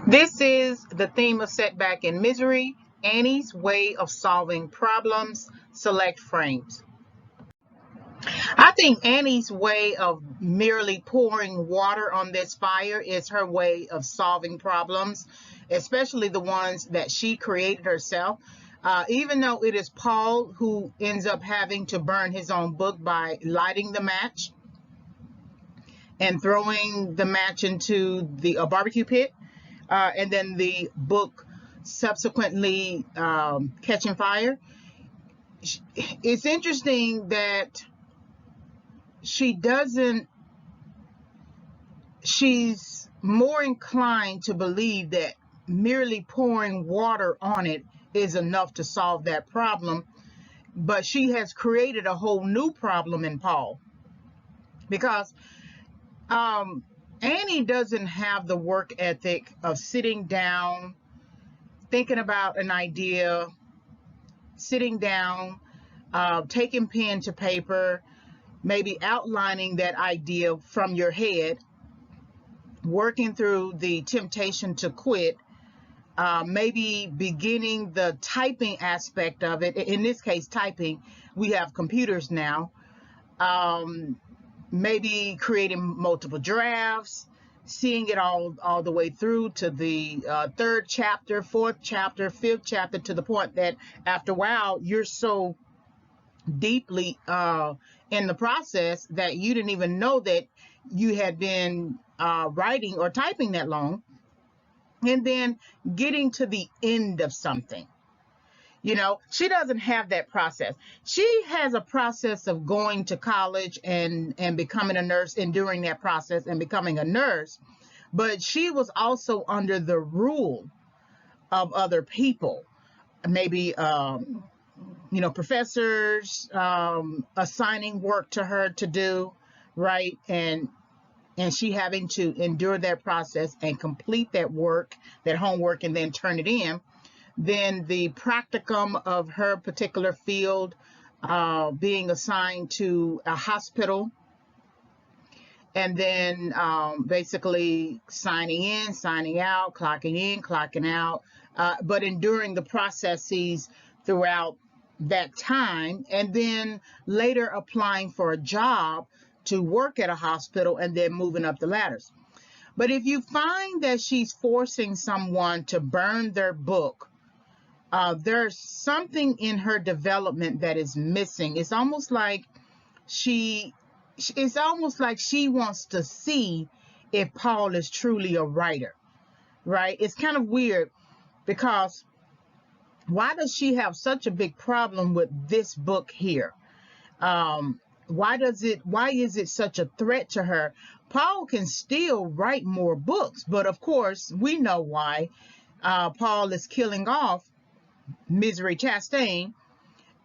This is the theme of Setback and Misery, Annie's way of solving problems, select frames. I think Annie's way of merely pouring water on this fire is her way of solving problems, especially the ones that she created herself. Even though it is Paul who ends up having to burn his own book by lighting the match and throwing the match into the barbecue pit, and then the book subsequently catching fire. It's interesting that she doesn't, she's more inclined to believe that merely pouring water on it is enough to solve that problem. But she has created a whole new problem in Paul because Annie doesn't have the work ethic of sitting down, thinking about an idea, sitting down, taking pen to paper, maybe outlining that idea from your head, working through the temptation to quit, maybe beginning the typing aspect of it. In this case, typing, we have computers now. Maybe creating multiple drafts, seeing it all the way through to the third chapter, fourth chapter, fifth chapter, to the point that after a while you're so deeply in the process that you didn't even know that you had been writing or typing that long, and then getting to the end of something. She doesn't have that process. She has a process of going to college and becoming a nurse, and during that process and becoming a nurse, but she was also under the rule of other people, maybe professors assigning work to her to do, right? And she having to endure that process and complete that work, that homework, and then turn it in. Then the practicum of her particular field, being assigned to a hospital, and then basically signing in, signing out, clocking in, clocking out, but enduring the processes throughout that time, and then later applying for a job to work at a hospital and then moving up the ladders. But if you find that she's forcing someone to burn their book, there's something in her development that is missing. It's almost like she wants to see if Paul is truly a writer, right? It's kind of weird because why does she have such a big problem with this book here? Why is it such a threat to her? Paul can still write more books, but of course we know why. Paul is killing off Misery Chastain,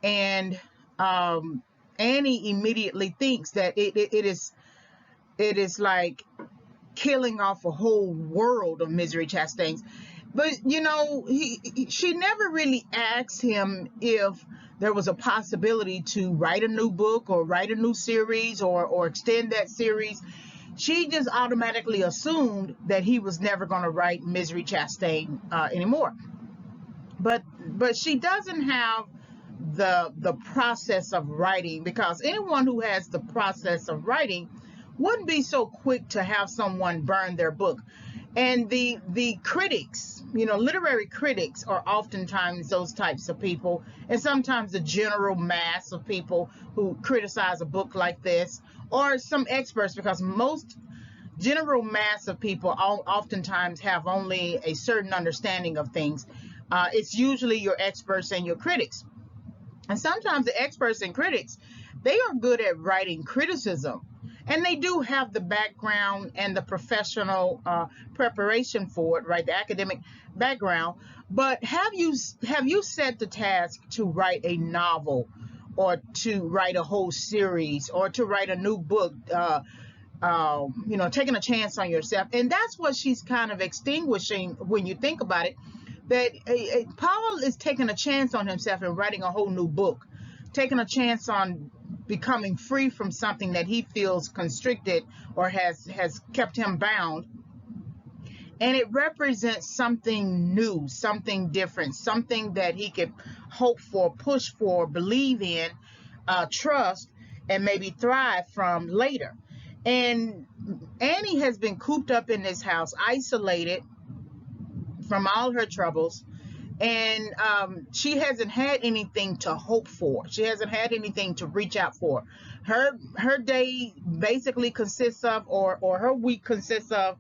and Annie immediately thinks that it is like killing off a whole world of Misery Chastains. But she never really asked him if there was a possibility to write a new book or write a new series or extend that series. She just automatically assumed that he was never going to write Misery Chastain anymore. But she doesn't have the process of writing, because anyone who has the process of writing wouldn't be so quick to have someone burn their book. And the critics, literary critics, are oftentimes those types of people, and sometimes the general mass of people who criticize a book like this, or some experts, because most general mass of people oftentimes have only a certain understanding of things. It's usually your experts and your critics. And sometimes the experts and critics, they are good at writing criticism, and they do have the background and the professional preparation for it, right? The academic background. But have you set the task to write a novel, or to write a whole series, or to write a new book? Taking a chance on yourself. And that's what she's kind of extinguishing when you think about it. That Paul is taking a chance on himself and writing a whole new book, taking a chance on becoming free from something that he feels constricted or has kept him bound. and it represents something new, something different, something that he could hope for, push for, believe in, trust, and maybe thrive from later. And Annie has been cooped up in this house, isolated from all her troubles, and she hasn't had anything to hope for. She hasn't had anything to reach out for. Her day basically consists of, or her week consists of,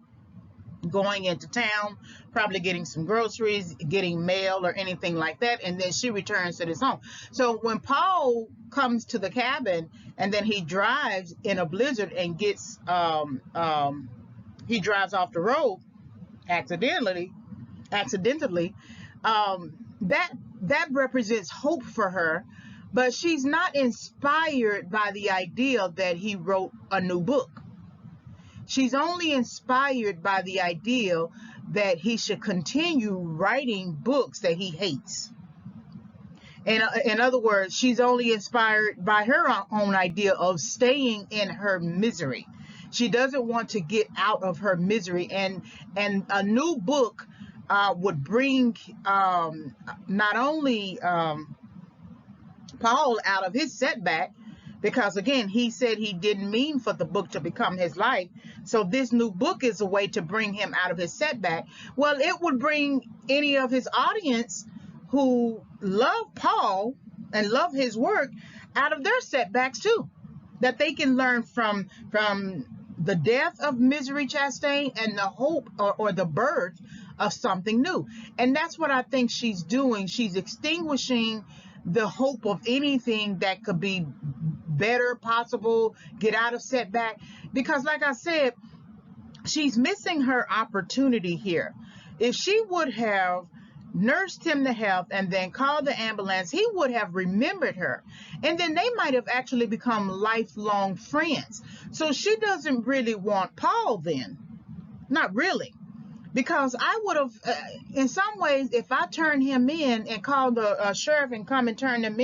going into town, probably getting some groceries, getting mail or anything like that, and then she returns to this home. So when Paul comes to the cabin and then he drives in a blizzard and gets he drives off the road accidentally, that represents hope for her, but she's not inspired by the idea that he wrote a new book. She's only inspired by the idea that he should continue writing books that he hates. In other words, she's only inspired by her own idea of staying in her misery. She doesn't want to get out of her misery, and a new book would bring not only Paul out of his setback, because again, he said he didn't mean for the book to become his life. So this new book is a way to bring him out of his setback. Well, it would bring any of his audience who love Paul and love his work out of their setbacks too, that they can learn from the death of Misery Chastain and the hope or the birth of something new. And that's what I think she's doing. She's extinguishing the hope of anything that could be better, possible, get out of setback. Because like I said, she's missing her opportunity here. If she would have nursed him to health and then called the ambulance, he would have remembered her. And then they might have actually become lifelong friends. So she doesn't really want Paul then. Not really. Because I would have, in some ways, if I turned him in and called the sheriff and come and turn him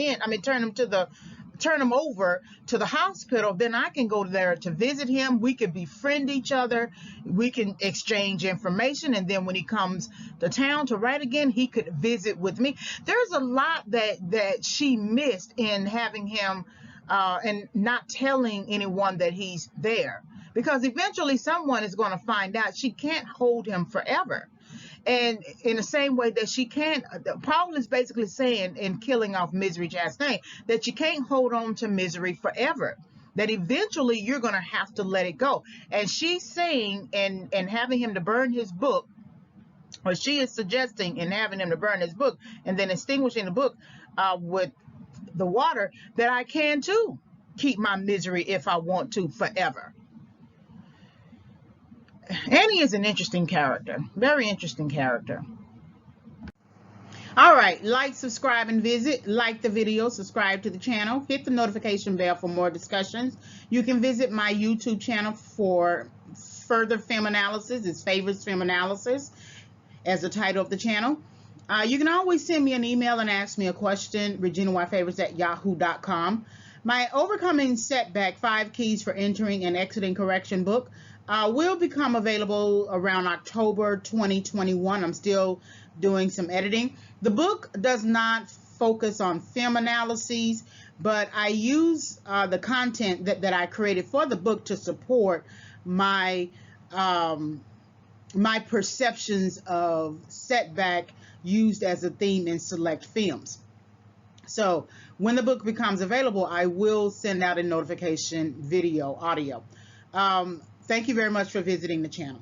over to the hospital, then I can go there to visit him. We could befriend each other. We can exchange information. And then when he comes to town to write again, he could visit with me. There's a lot that she missed in having him and not telling anyone that he's there. Because eventually someone is going to find out. She can't hold him forever. And in the same way that she can't, Paul is basically saying in killing off Misery Chastain, that you can't hold on to misery forever. That eventually you're going to have to let it go. And she's saying, and having him to burn his book, or she is suggesting in having him to burn his book and then extinguishing the book with the water, that I can too keep my misery if I want to forever. Annie is an interesting character, very interesting character. All right, like, subscribe, and visit. Like the video, subscribe to the channel, hit the notification bell for more discussions. You can visit my YouTube channel for further film analysis. It's Favorites Film Analysis as the title of the channel. You can always send me an email and ask me a question, reginayfavorites@yahoo.com. My Overcoming Setback, 5 Keys for Entering and Exiting Correction book will become available around October 2021. I'm still doing some editing. The book does not focus on film analyses, but I use the content that I created for the book to support my my perceptions of setback used as a theme in select films. So when the book becomes available, I will send out a notification video, audio. Thank you very much for visiting the channel.